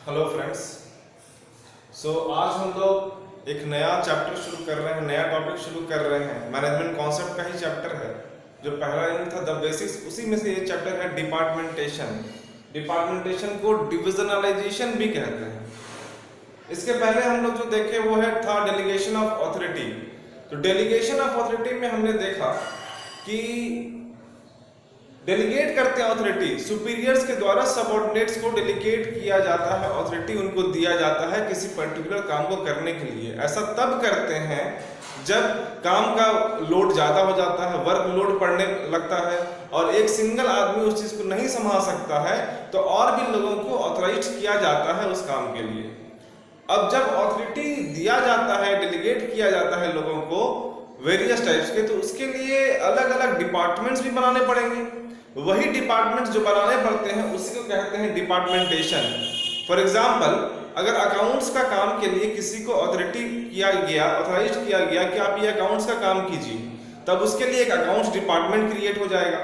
Hello friends. आज हम लोग एक नया चैप्टर शुरू कर रहे हैं, नया टॉपिक शुरू कर रहे हैं। मैनेजमेंट कॉन्सेप्ट का ही चैप्टर है। जो पहला यूनिट था द बेसिक्स, उसी में से ये चैप्टर है डिपार्टमेंटेशन। डिपार्टमेंटेशन को डिविजनलाइजेशन भी कहते हैं। इसके पहले हम लोग जो देखे वो था डेलीगेशन ऑफ ऑथोरिटी। तो डेलीगेशन ऑफ ऑथोरिटी में हमने देखा कि डेलीगेट करते हैं ऑथोरिटी, सुपीरियर्स के द्वारा सबऑर्डिनेट्स को डेलीगेट किया जाता है, ऑथोरिटी उनको दिया जाता है किसी पर्टिकुलर काम को करने के लिए। ऐसा तब करते हैं जब काम का लोड ज़्यादा हो जाता है, वर्क लोड पड़ने लगता है और एक सिंगल आदमी उस चीज़ को नहीं संभाल सकता है, तो और भी लोगों को ऑथराइज किया जाता है उस काम के लिए। अब जब ऑथोरिटी दिया जाता है, डेलीगेट किया जाता है लोगों को वेरियस टाइप्स के, तो उसके लिए अलग अलग डिपार्टमेंट्स भी बनाने पड़ेंगे। वही डिपार्टमेंट्स जो बनाने पड़ते हैं उसी को कहते हैं डिपार्टमेंटेशन। फॉर एग्जाम्पल, अगर अकाउंट्स का काम के लिए किसी को ऑथोराइज किया गया कि आप ये अकाउंट्स का काम कीजिए, तब उसके लिए एक अकाउंट्स डिपार्टमेंट क्रिएट हो जाएगा।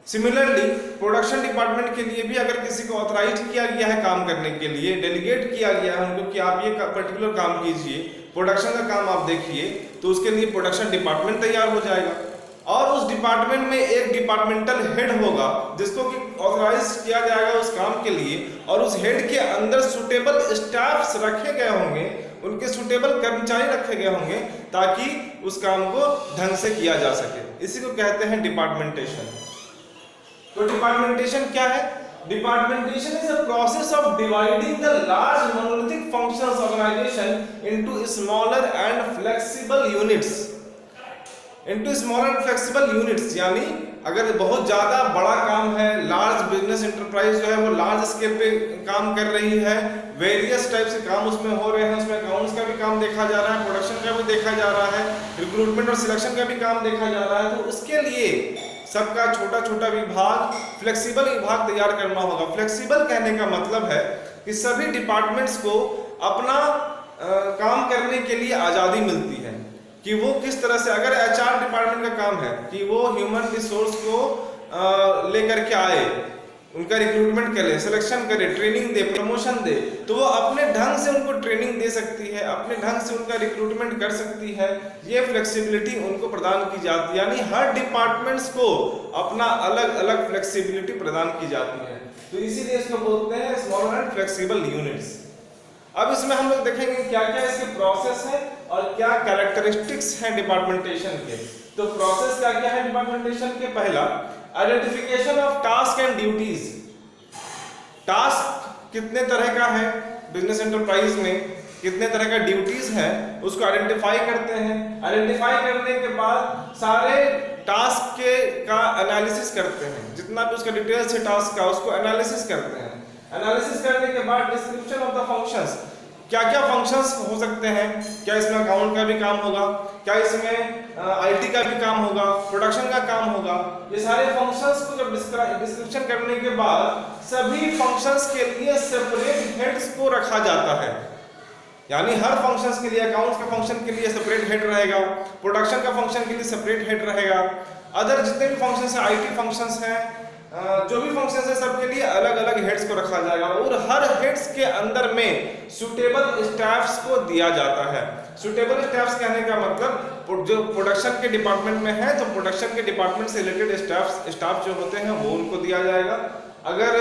सिमिलरली प्रोडक्शन डिपार्टमेंट के लिए भी अगर किसी को ऑथराइज किया गया है काम करने के लिए, डेलीगेट किया गया है उनको कि आप ये पर्टिकुलर काम कीजिए, प्रोडक्शन का काम आप देखिए, तो उसके लिए प्रोडक्शन डिपार्टमेंट तैयार हो जाएगा। और उस डिपार्टमेंट में एक डिपार्टमेंटल हेड होगा जिसको कि ऑथराइज किया जाएगा उस काम के लिए, और उस हेड के अंदर सुटेबल स्टाफ्स रखे गए होंगे, उनके सुटेबल कर्मचारी रखे गए होंगे ताकि उस काम को ढंग से किया जा सके। इसी को कहते हैं डिपार्टमेंटेशन। तो डिपार्टमेंटेशन क्या है? Departmentation is a process of dividing the large monolithic functions organization into smaller and flexible units. यानी अगर बहुत ज्यादा बड़ा काम है, लार्ज बिजनेस एंटरप्राइज जो है वो लार्ज स्केल पे काम कर रही है, वेरियस टाइप से काम उसमें हो रहे हैं, उसमें अकाउंट्स का भी काम देखा जा रहा है, प्रोडक्शन का भी देखा जा रहा है, रिक्रूटमेंट और सिलेक्शन का भी काम देखा जा रहा है, तो उसके लिए सबका छोटा छोटा विभाग, फ्लेक्सिबल विभाग तैयार करना होगा। फ्लेक्सिबल कहने का मतलब है कि सभी डिपार्टमेंट्स को अपना काम करने के लिए आज़ादी मिलती है कि वो किस तरह से, अगर एचआर डिपार्टमेंट का काम है कि वो ह्यूमन रिसोर्स को लेकर के आए, उनका रिक्रूटमेंट करे, सिलेक्शन करे, ट्रेनिंग दे, प्रमोशन दे, तो वो अपने ढंग से उनको ट्रेनिंग दे सकती है, अपने ढंग से उनका रिक्रूटमेंट कर सकती है। ये फ्लेक्सिबिलिटी उनको प्रदान की जाती है, यानी हर डिपार्टमेंट्स को अपना अलग अलग फ्लेक्सिबिलिटी प्रदान की जाती है। तो इसीलिए इसको बोलते हैं स्मॉल एंड फ्लेक्सिबल यूनिट्स। अब इसमें हम लोग देखेंगे क्या क्या इसके प्रोसेस है और क्या कैरेक्टरिस्टिक्स हैं डिपार्टमेंटेशन के। तो प्रोसेस क्या क्या है डिपार्टमेंटेशन के? पहला, identification of task and duties. Task कितने तरह का है बिजनेस एंटरप्राइज में, कितने तरह का ड्यूटीज है, उसको आइडेंटिफाई करते हैं। आइडेंटिफाई करने के बाद सारे टास्क के का एनालिसिस करते हैं, जितना भी उसका डिटेल्स है टास्क का उसको एनालिसिस करते हैं। एनालिसिस करने के बाद डिस्क्रिप्शन ऑफ द फंक्शंस, क्या क्या फंक्शंस हो सकते हैं, क्या इसमें अकाउंट का भी काम होगा, क्या इसमें आईटी का भी काम होगा, प्रोडक्शन का काम होगा, ये सारे फंक्शंस को जब डिस्क्रिप्शन करने के बाद सभी फंक्शंस के लिए सेपरेट हेड्स को रखा जाता है। यानी हर फंक्शंस के लिए, अकाउंट्स के फंक्शन के लिए सेपरेट हेड रहेगा, प्रोडक्शन का फंक्शन के लिए सेपरेट हेड रहेगा, अदर जितने भी फंक्शंस हैं, आईटी फंक्शंस हैं, जो भी फंक्शंस है सबके लिए अलग अलग हेड्स को रखा जाएगा और हर हेड्स के अंदर में सुटेबल स्टाफ्स को दिया जाता है। सुटेबल स्टाफ्स कहने का मतलब जो प्रोडक्शन के डिपार्टमेंट में है तो प्रोडक्शन के डिपार्टमेंट से रिलेटेड स्टाफ जो होते हैं वो उनको दिया जाएगा। अगर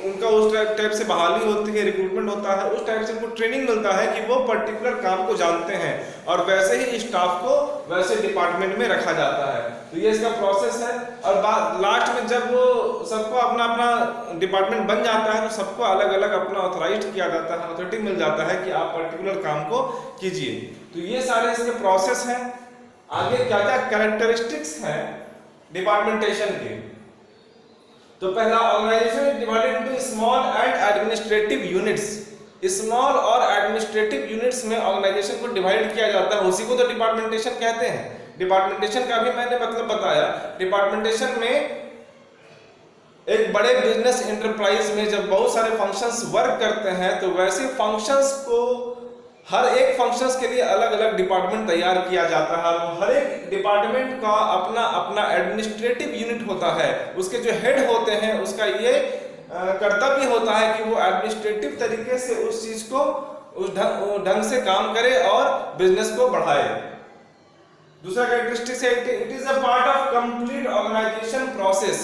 उनका उस टाइप से बहाली होती है, रिक्रूटमेंट होता है, उस टाइप से उनको ट्रेनिंग मिलता है कि वो पर्टिकुलर काम को जानते हैं और वैसे ही स्टाफ को वैसे डिपार्टमेंट में रखा जाता है। तो ये इसका प्रोसेस है। और लास्ट में जब वो सबको अपना अपना डिपार्टमेंट बन जाता है तो सबको अलग अलग अपना ऑथराइज किया जाता है, ऑथोरिटी मिल जाता है कि आप पर्टिकुलर काम को कीजिए। तो ये सारे इसके प्रोसेस हैं। आगे क्या क्या कैरेक्टरिस्टिक्स हैं डिपार्टमेंटेशन के? तो पहला, organisation is divided into small and administrative units. Small और एडमिनिस्ट्रेटिव यूनिट्स में ऑर्गेनाइजेशन को डिवाइड किया जाता है, उसी को तो डिपार्टमेंटेशन कहते हैं। डिपार्टमेंटेशन का भी मैंने मतलब बताया। डिपार्टमेंटेशन में एक बड़े बिजनेस एंटरप्राइज में जब बहुत सारे फंक्शंस वर्क करते हैं तो वैसे फंक्शंस को हर एक फंक्शंस के लिए अलग अलग डिपार्टमेंट तैयार किया जाता है और हर एक डिपार्टमेंट का अपना अपना एडमिनिस्ट्रेटिव यूनिट होता है, उसके जो हेड होते हैं उसका ये कर्तव्य होता है कि वो एडमिनिस्ट्रेटिव तरीके से उस चीज को उस ढंग से काम करे और बिजनेस को बढ़ाए। दूसरा कैरेक्टरिस्टिक्स है it is a part of complete organisation process.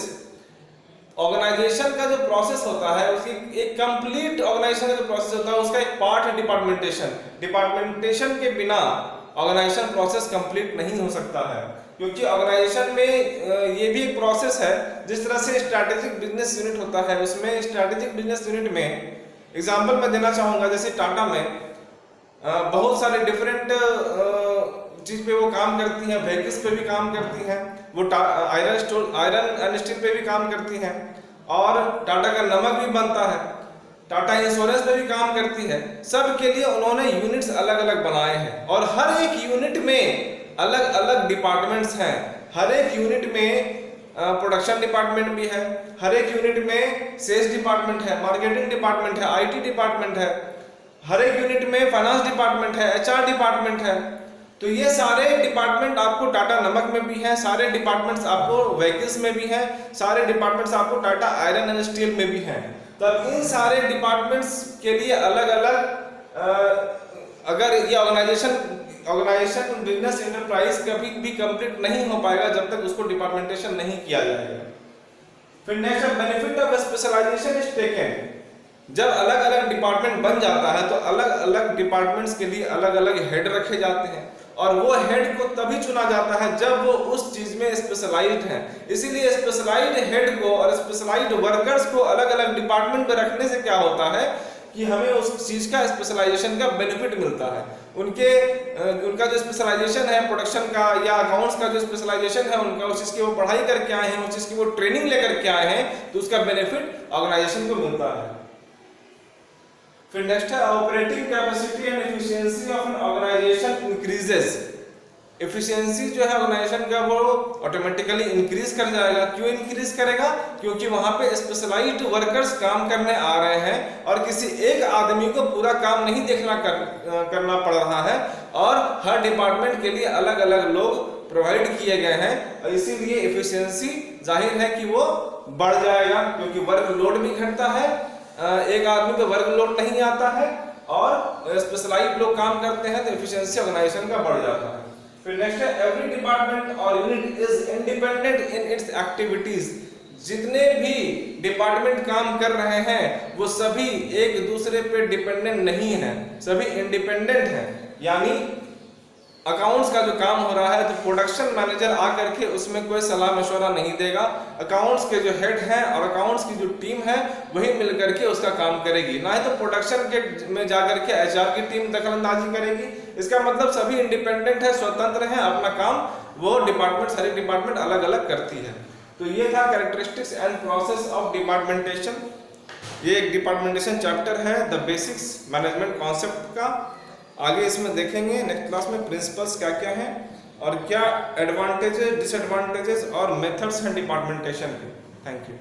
Organisation का जो प्रोसेस होता है उसकी एक कंप्लीट ऑर्गेनाइजेशन का जो प्रोसेस होता है उसका एक पार्ट है डिपार्टमेंटेशन। डिपार्टमेंटेशन के बिना ऑर्गेनाइजेशन प्रोसेस कंप्लीट नहीं हो सकता है, क्योंकि ऑर्गेनाइजेशन में ये भी एक प्रोसेस है। जिस तरह से स्ट्रैटेजिक बिजनेस यूनिट होता है, उसमें स्ट्रैटेजिक बिजनेस यूनिट में एग्जांपल मैं देना चाहूँगा, जैसे टाटा में बहुत सारे डिफरेंट चीज पे वो काम करती हैं, व्हीकल्स पे भी काम करती हैं, वो आयरन एंड स्टील पे भी काम करती हैं, और टाटा का नमक भी बनता है, टाटा इंश्योरेंस पे भी काम करती है। सब के लिए उन्होंने यूनिट्स अलग अलग बनाए हैं और हर एक यूनिट में अलग अलग डिपार्टमेंट्स हैं। हर एक यूनिट में प्रोडक्शन डिपार्टमेंट भी है, हर एक यूनिट में सेल्स डिपार्टमेंट है, मार्केटिंग डिपार्टमेंट है, आईटी डिपार्टमेंट है, हर एक यूनिट में फाइनेंस डिपार्टमेंट है, एचआर डिपार्टमेंट है। तो ये सारे डिपार्टमेंट आपको टाटा नमक में भी हैं, सारे डिपार्टमेंट्स आपको व्हीकल्स में भी हैं, सारे डिपार्टमेंट्स आपको टाटा आयरन एंड स्टील में भी हैं। तो अब इन सारे डिपार्टमेंट्स के लिए अलग अलग अगर ये ऑर्गेनाइजेशन बिजनेस एंटरप्राइज कभी भी कंप्लीट नहीं हो पाएगा जब तक उसको डिपार्टमेंटेशन नहीं किया जाएगा। फिर next benefit of specialisation is taken. जब अलग अलग डिपार्टमेंट बन जाता है तो अलग अलग डिपार्टमेंट्स के लिए अलग अलग हेड रखे जाते हैं, और वो हेड को तभी चुना जाता है जब वो उस चीज में स्पेशलाइज्ड है। इसीलिए स्पेशलाइज्ड हेड को और स्पेशलाइज्ड वर्कर्स को अलग अलग डिपार्टमेंट में रखने से क्या होता है कि हमें उस चीज का स्पेशलाइजेशन का बेनिफिट मिलता है। उनका जो स्पेशलाइजेशन है प्रोडक्शन का या अकाउंट्स का जो स्पेशलाइजेशन है उनका, उस चीज की वो पढ़ाई करके आए हैं, उस चीज की वो ट्रेनिंग लेकर के आए हैं, तो उसका बेनिफिट ऑर्गेनाइजेशन को मिलता है। फिर नेक्स्ट है operating capacity and efficiency of an organisation increases. Efficiency जो है ऑर्गेनाइजेशन का वो ऑटोमेटिकली इंक्रीज कर जाएगा। क्यों इंक्रीज करेगा? क्योंकि वहां पे स्पेशलाइज्ड वर्कर्स काम करने आ रहे हैं और किसी एक आदमी को पूरा काम नहीं करना पड़ रहा है, और हर डिपार्टमेंट के लिए अलग अलग लोग प्रोवाइड किए गए हैं, और इसीलिए एफिशिएंसी जाहिर है कि वो बढ़ जाएगा, क्योंकि वर्कलोड भी घटता है, एक आदमी पे वर्कलोड नहीं आता है, और स्पेशलाइज्ड लोग काम करते हैं तो एफिशिएंसी ऑर्गेनाइजेशन का बढ़ जाता है। फिर नेक्स्ट है एवरी डिपार्टमेंट और unit is independent in its activities. जितने भी डिपार्टमेंट काम कर रहे हैं वो सभी एक दूसरे पे डिपेंडेंट नहीं है, सभी इंडिपेंडेंट हैं। यानी अकाउंट्स का जो काम हो रहा है तो प्रोडक्शन मैनेजर आकर के उसमें कोई सलाह मशवरा नहीं देगा, अकाउंट्स के जो हेड हैं और अकाउंट्स की जो टीम है वही मिलकर के उसका काम करेगी, ना ही तो प्रोडक्शन के में जाकर के एचआर की टीम दखलंदाजी करेगी। इसका मतलब सभी इंडिपेंडेंट है, स्वतंत्र हैं, अपना काम वो डिपार्टमेंट सारी डिपार्टमेंट अलग अलग करती है। तो ये था कैरेक्टरिस्टिक्स एंड प्रोसेस ऑफ डिपार्टमेंटेशन। ये एक डिपार्टमेंटेशन चैप्टर है द बेसिक्स मैनेजमेंट कॉन्सेप्ट का। आगे इसमें देखेंगे नेक्स्ट क्लास में प्रिंसिपल्स क्या क्या हैं और क्या एडवांटेजेस डिसएडवांटेजेस और मेथड्स हैं डिपार्टमेंटेशन के। Thank you.